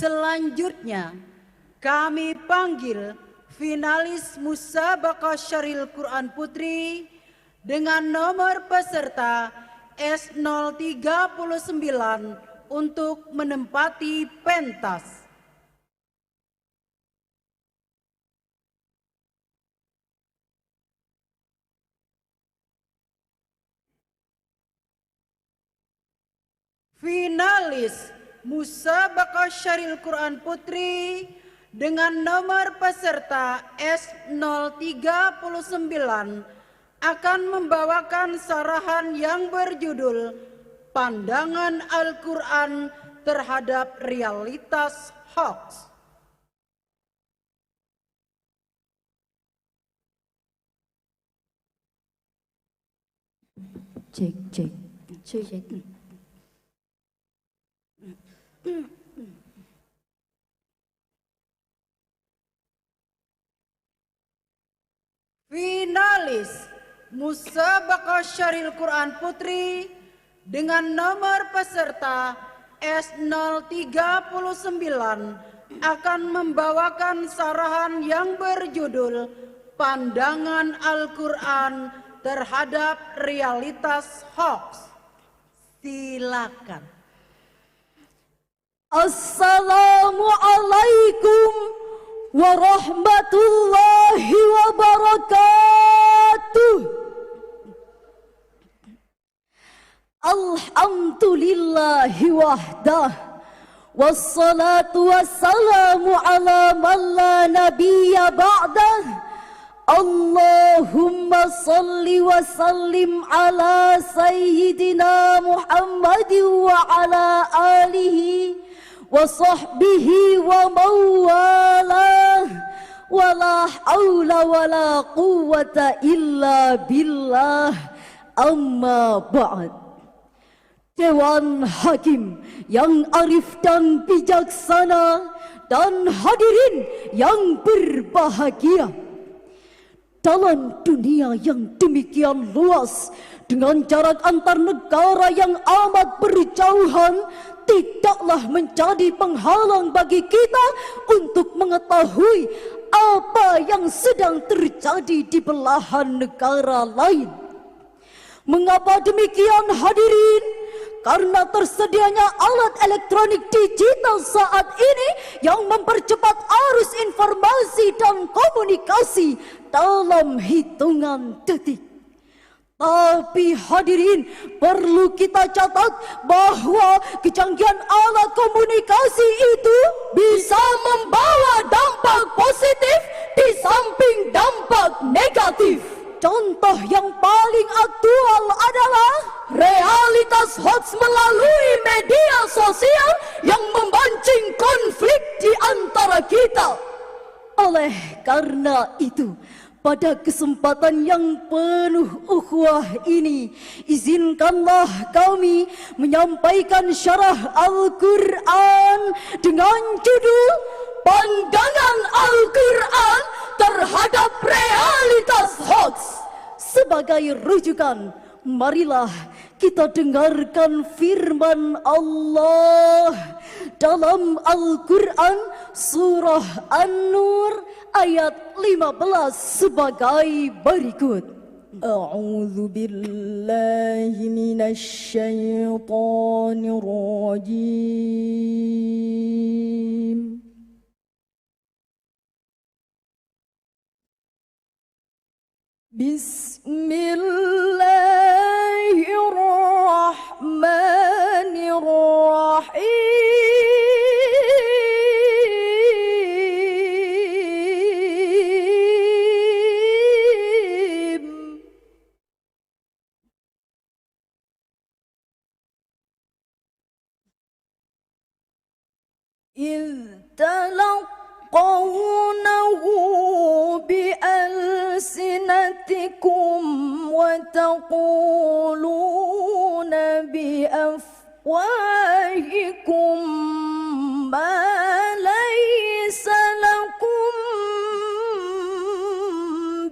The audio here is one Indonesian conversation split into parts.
Selanjutnya, kami panggil finalis Musabaqah Syaril Quran Putri dengan nomor peserta S039 untuk menempati pentas. Finalis Musabaqah Syaril Quran Putri dengan nomor peserta S039 akan membawakan sarahan yang berjudul Pandangan Al-Quran Terhadap Realitas Hoax. Cek. Finalis Musabaqah Syaril Quran Putri dengan nomor peserta S039 akan membawakan sarahan yang berjudul Pandangan Al-Quran Terhadap Realitas Hoax. Silakan. Assalamualaikum warahmatullahi wabarakatuh. Alhamdulillahi wahdah, wassalatu wassalamu ala man la nabiyya ba'dah. Allahumma salli wa sallim ala sayyidina Muhammadin wa ala alihi wa sahbihi wa mawalah, wa la hawla wa la quwwata illa billah, amma ba'd. Dewan Hakim yang arif dan bijaksana dan hadirin yang berbahagia, dalam dunia yang demikian luas dengan jarak antar negara yang amat berjauhan, tidaklah menjadi penghalang bagi kita untuk mengetahui apa yang sedang terjadi di belahan negara lain. Mengapa demikian hadirin? Karena tersedianya alat elektronik digital saat ini yang mempercepat arus informasi dan komunikasi dalam hitungan detik. Tapi hadirin, perlu kita catat bahwa kecanggihan alat komunikasi itu bisa membawa dampak positif di samping dampak negatif. Contoh yang paling aktual adalah realitas hoax melalui media sosial yang memancing konflik di antara kita. Oleh karena itu, pada kesempatan yang penuh ukhuwah ini, izinkanlah kami menyampaikan syarah Al-Quran dengan judul Pandangan Al-Quran Terhadap Realitas Hoax. Sebagai rujukan, marilah kita dengarkan firman Allah dalam Al-Quran surah An-Nur ayat 15 sebagai berikut. A'udzu billahi minasy syaithanir rajim. Bismillahirrahmanirrahim. إذ تلقونه بألسنتكم وتقولون بأفواهكم ما ليس لكم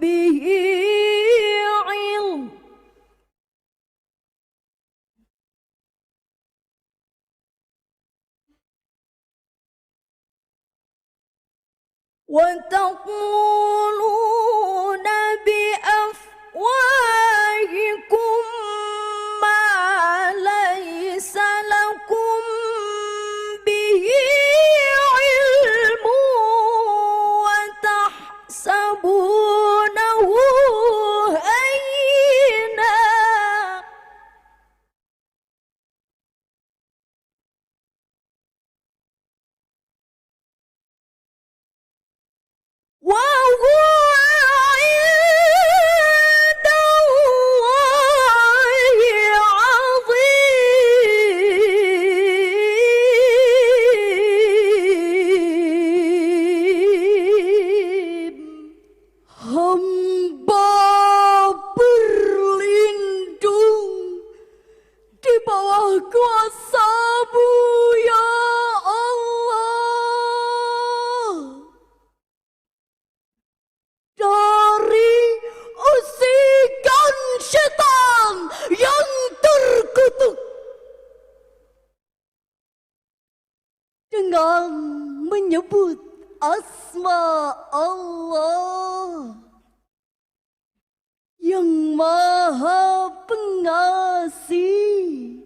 به علم. وتقولون بأفواهكم ما ليس لكم به علم وتحسبونه هينا وهو عند الله عظيم. Hamba berlindung di bawah kuasa-Mu ya Allah dari usikan setan yang terkutuk dengan menyebut asma Allah yang Maha Pengasih,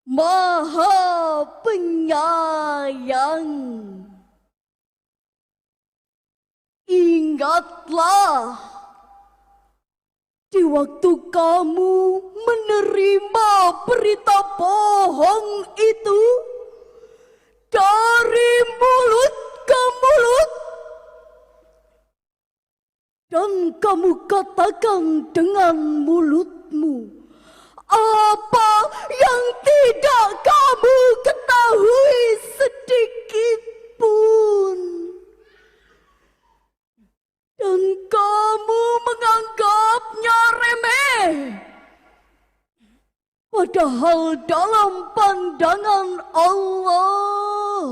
Maha Penyayang. Ingatlah, di waktu kamu menerima berita bohong itu dari mulut ke mulut, dan kamu katakan dengan mulutmu apa yang tidak kamu ketahui sedikit pun. Dan kamu menganggapnya remeh. Padahal dalam pandangan Allah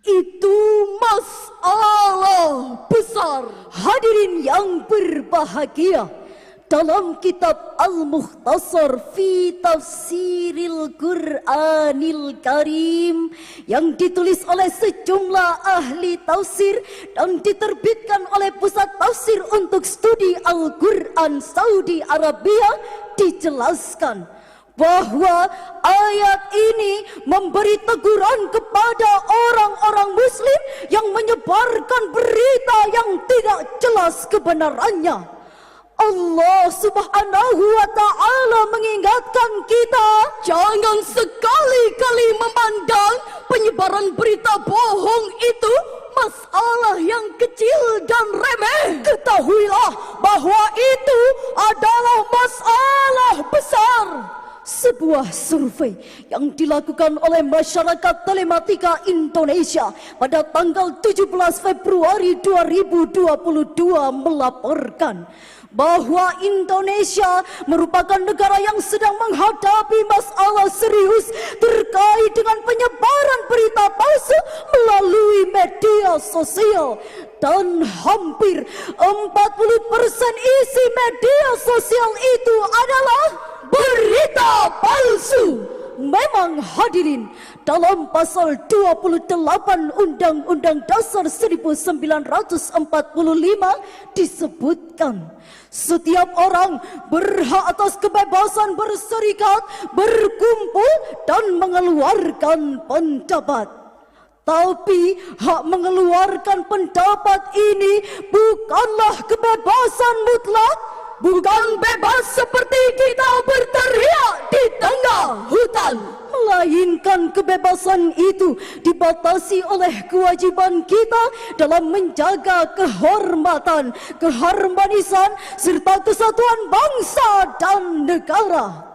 itu masalah besar. Hadirin yang berbahagia, dalam kitab Al-Mukhtasar fi Tafsiril Qur'anil Karim yang ditulis oleh sejumlah ahli tafsir dan diterbitkan oleh Pusat Tafsir untuk Studi Al-Quran Saudi Arabia, dijelaskan bahwa ayat ini memberi teguran kepada orang-orang muslim yang menyebarkan berita yang tidak jelas kebenarannya. Allah Subhanahu wa ta'ala mengingatkan kita, jangan sekali-kali memandang penyebaran berita bohong itu masalah yang kecil dan remeh. Ketahuilah bahwa itu adalah masalah besar. Sebuah survei yang dilakukan oleh masyarakat telematika Indonesia pada tanggal 17 Februari 2022 melaporkan bahwa Indonesia merupakan negara yang sedang menghadapi masalah serius terkait dengan penyebaran berita palsu melalui media sosial, dan hampir 40% isi media sosial itu adalah berita palsu. Memang hadirin, dalam pasal 28 Undang-Undang Dasar 1945 disebutkan setiap orang berhak atas kebebasan berserikat, berkumpul dan mengeluarkan pendapat. Tapi hak mengeluarkan pendapat ini bukanlah kebebasan mutlak. Bukan bebas seperti kita berteriak di tengah hutan, melainkan kebebasan itu dibatasi oleh kewajiban kita dalam menjaga kehormatan, keharmonisan serta kesatuan bangsa dan negara.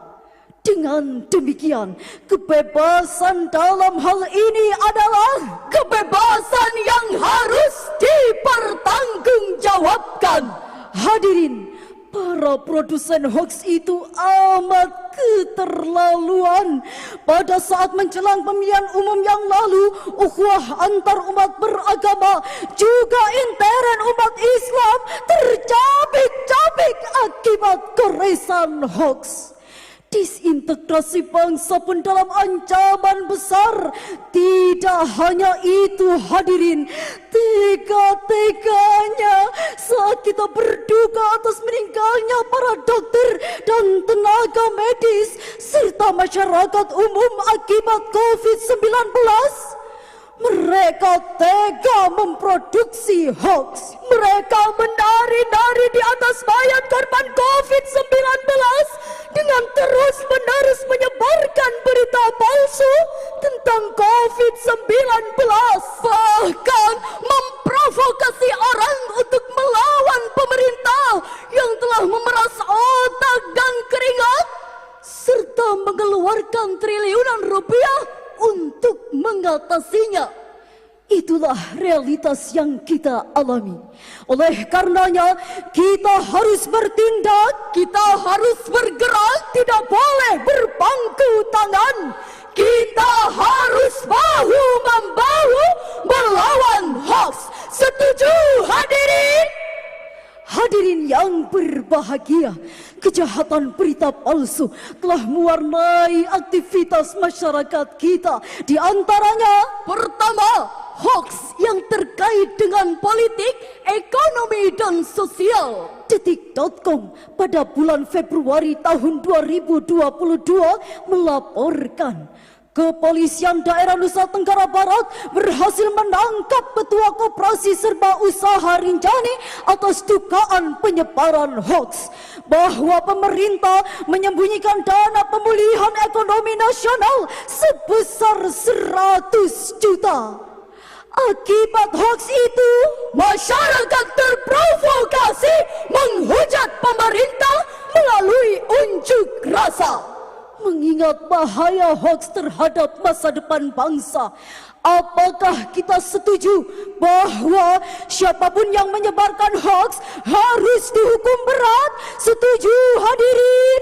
Dengan demikian, kebebasan dalam hal ini adalah kebebasan yang harus dipertanggungjawabkan. Hadirin, para produsen hoax itu amat keterlaluan. Pada saat menjelang pemilihan umum yang lalu, ukhuwah antar umat beragama juga intern umat Islam tercabik-cabik akibat goresan hoax. Disintegrasi bangsa pun dalam ancaman besar. Tidak hanya itu hadirin, tega-teganya saat kita berduka atas meninggalnya para dokter dan tenaga medis serta masyarakat umum akibat COVID-19. Mereka tega memproduksi hoax. Mereka menari-nari di atas mayat korban COVID-19 dengan terus-menerus menyebarkan berita palsu tentang COVID-19. Bahkan memprovokasi orang untuk melawan pemerintah yang telah memeras otak dan keringat serta mengeluarkan triliunan rupiah untuk mengatasinya. Itulah realitas yang kita alami. Oleh karenanya kita harus bertindak, kita harus bergerak, tidak boleh berpangku tangan. Kita harus bahu-membahu melawan hoax. Setuju hadirin? Hadirin yang berbahagia, kejahatan berita palsu telah mewarnai aktivitas masyarakat kita. Di antaranya, pertama, hoax yang terkait dengan politik, ekonomi, dan sosial. Detik.com pada bulan Februari tahun 2022 melaporkan Kepolisian Daerah Nusa Tenggara Barat berhasil menangkap Ketua Koperasi Serba Usaha Rinjani atas dugaan penyebaran hoax bahwa pemerintah menyembunyikan dana pemulihan ekonomi nasional sebesar 100 juta. Akibat hoax itu, masyarakat terprovokasi menghujat pemerintah melalui unjuk rasa. Mengingat bahaya hoax terhadap masa depan bangsa, apakah kita setuju bahwa siapapun yang menyebarkan hoax harus dihukum berat? Setuju hadirin?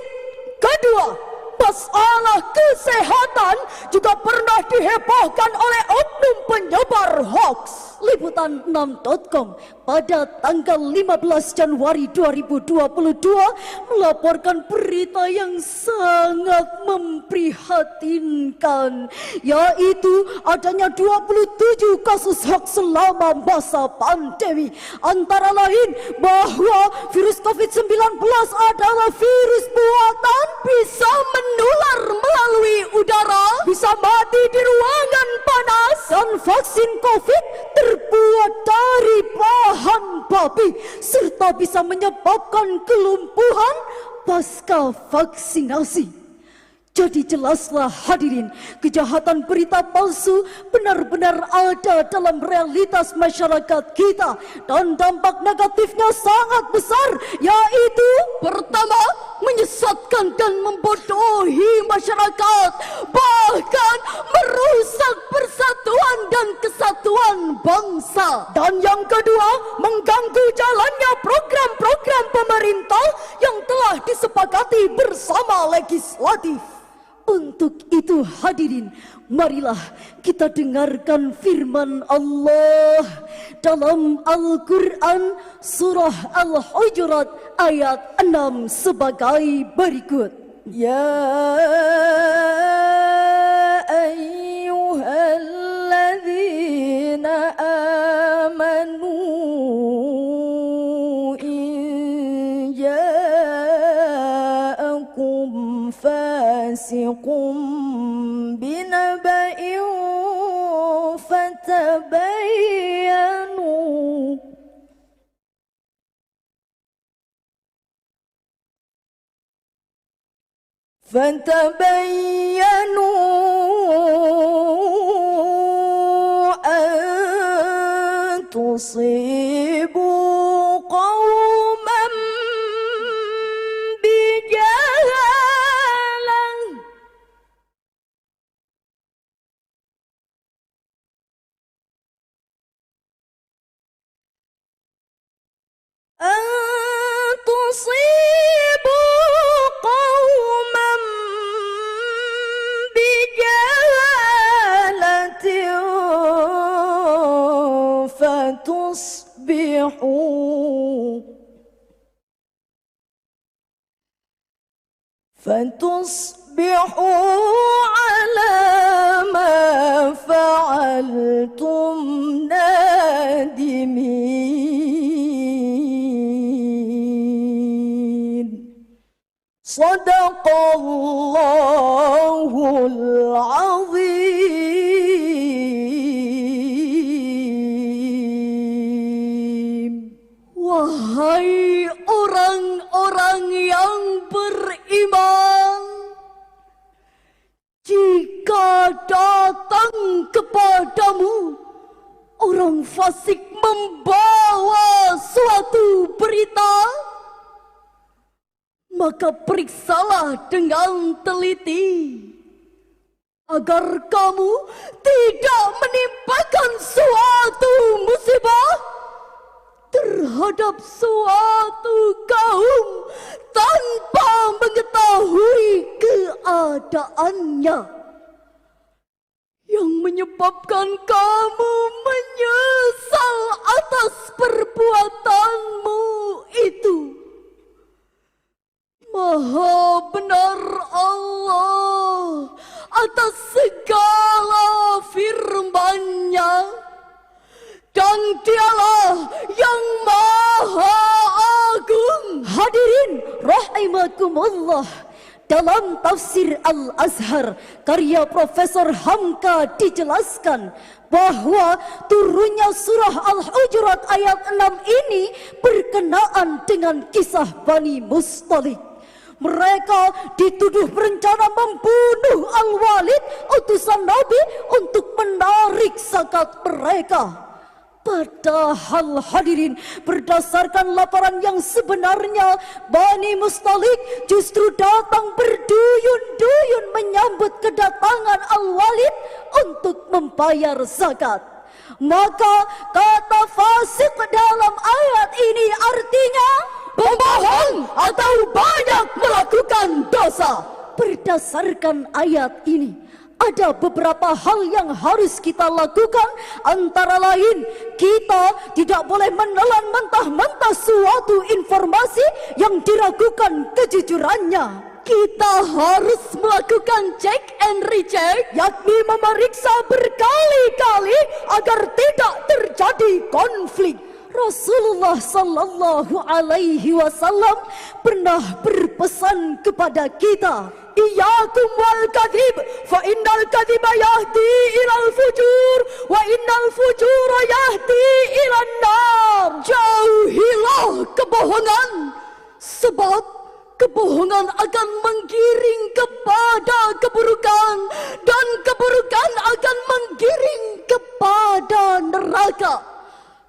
Kedua, masalah kesehatan juga pernah dihebohkan oleh oknum penyebar hoax. Liputan 6.com pada tanggal 15 Januari 2022 melaporkan berita yang sangat memprihatinkan, yaitu adanya 27 kasus hoax selama masa pandemi. Antara lain bahwa virus COVID-19 adalah virus buatan, bisa menular melalui udara, bisa mati di ruangan panas, dan vaksin COVID terbuat dari bahan babi serta bisa menyebabkan kelumpuhan pasca vaksinasi. Jadi jelaslah hadirin, kejahatan berita palsu benar-benar ada dalam realitas masyarakat kita dan dampak negatifnya sangat besar, yaitu pertama, menyesatkan dan membodohi masyarakat, bahkan merusak persatuan dan kesatuan bangsa. Dan yang kedua, mengganggu jalannya program-program pemerintah yang telah disepakati bersama legislatif. Untuk itu hadirin, marilah kita dengarkan firman Allah dalam Al-Quran surah Al-Hujurat ayat 6 sebagai berikut. Ya ayyuhalladzina amanu in ja'akum fasiqun binaba'in fatabayyanu an tusibu qauman bijahalah تصبحوا فتصبحوا على ما فعلتم نادمين. صدق الله العظيم. Wahai orang-orang yang beriman, jika datang kepadamu orang fasik membawa suatu berita, maka periksalah dengan teliti agar kamu tidak menimpakan suatu musibah terhadap suatu kaum tanpa mengetahui keadaannya, yang menyebabkan kamu menyesal atas perbuatanmu itu. Maha benar Allah atas segala firman-Nya, dan Dialah yang Maha Agung. Hadirin rahimakumullah, dalam tafsir Al-Azhar karya Profesor Hamka dijelaskan bahwa turunnya surah Al-Hujurat ayat 6 ini berkenaan dengan kisah Bani Mustalik. Mereka dituduh berencana membunuh Al-Walid, utusan Nabi, untuk menarik zakat mereka. Padahal hadirin, berdasarkan laporan yang sebenarnya, Bani Mustalik justru datang berduyun-duyun menyambut kedatangan Al-Walid untuk membayar zakat. Maka kata fasik dalam ayat ini artinya pembohong atau banyak melakukan dosa. Berdasarkan ayat ini, ada beberapa hal yang harus kita lakukan, antara lain kita tidak boleh menelan mentah-mentah suatu informasi yang diragukan kejujurannya. Kita harus melakukan check and recheck, yakni memeriksa berkali-kali agar tidak terjadi konflik. Rasulullah sallallahu alaihi wasallam pernah berpesan kepada kita, "Iyyakum wal kadhib, fa innal kadhiba yahdi ilal fujur, wa innal fujura yahdi ilan nar." Jauhilah kebohongan, sebab kebohongan akan menggiring kepada keburukan, dan keburukan akan menggiring kepada neraka.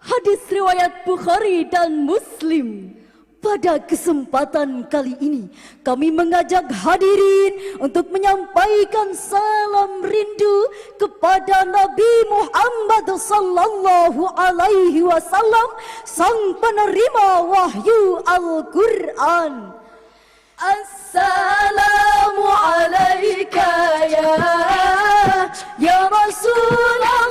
Hadis riwayat Bukhari dan Muslim. Pada kesempatan kali ini, kami mengajak hadirin untuk menyampaikan salam rindu kepada Nabi Muhammad sallallahu alaihi wasallam, sang penerima wahyu Al-Quran. Assalamu alaika ya Rasulullah.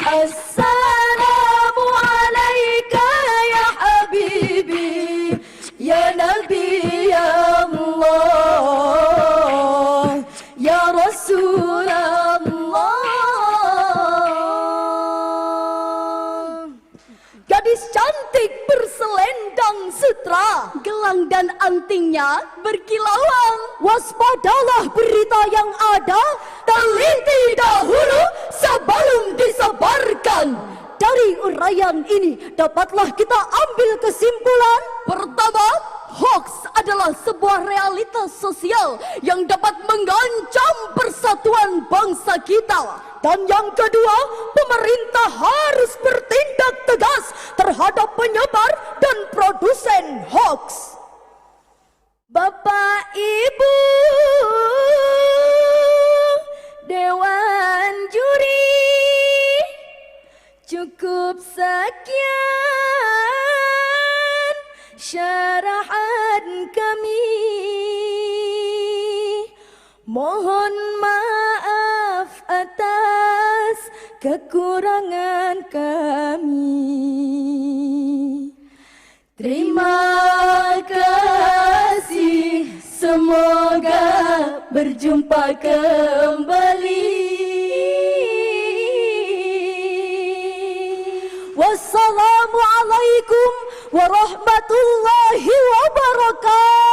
Assalamu alaika ya habibi, ya Nabi Allah, ya Rasulullah. Gadis cantik berselendang sutra, gelang dan antingnya berkilauan. Waspadalah berita yang ada, teliti dahulu sebelum disebarkan. Dari uraian ini dapatlah kita ambil kesimpulan. Pertama, hoax adalah sebuah realitas sosial yang dapat mengancam persatuan bangsa kita. Dan yang kedua, pemerintah harus bertindak tegas terhadap penyebar dan produsen hoax. Bapak, Ibu, Dewan Juri, cukup sekian syarahan kami. Mohon maaf atas kekurangan kami. Terima kasih berjumpa kembali. Wassalamualaikum warahmatullahi wabarakatuh.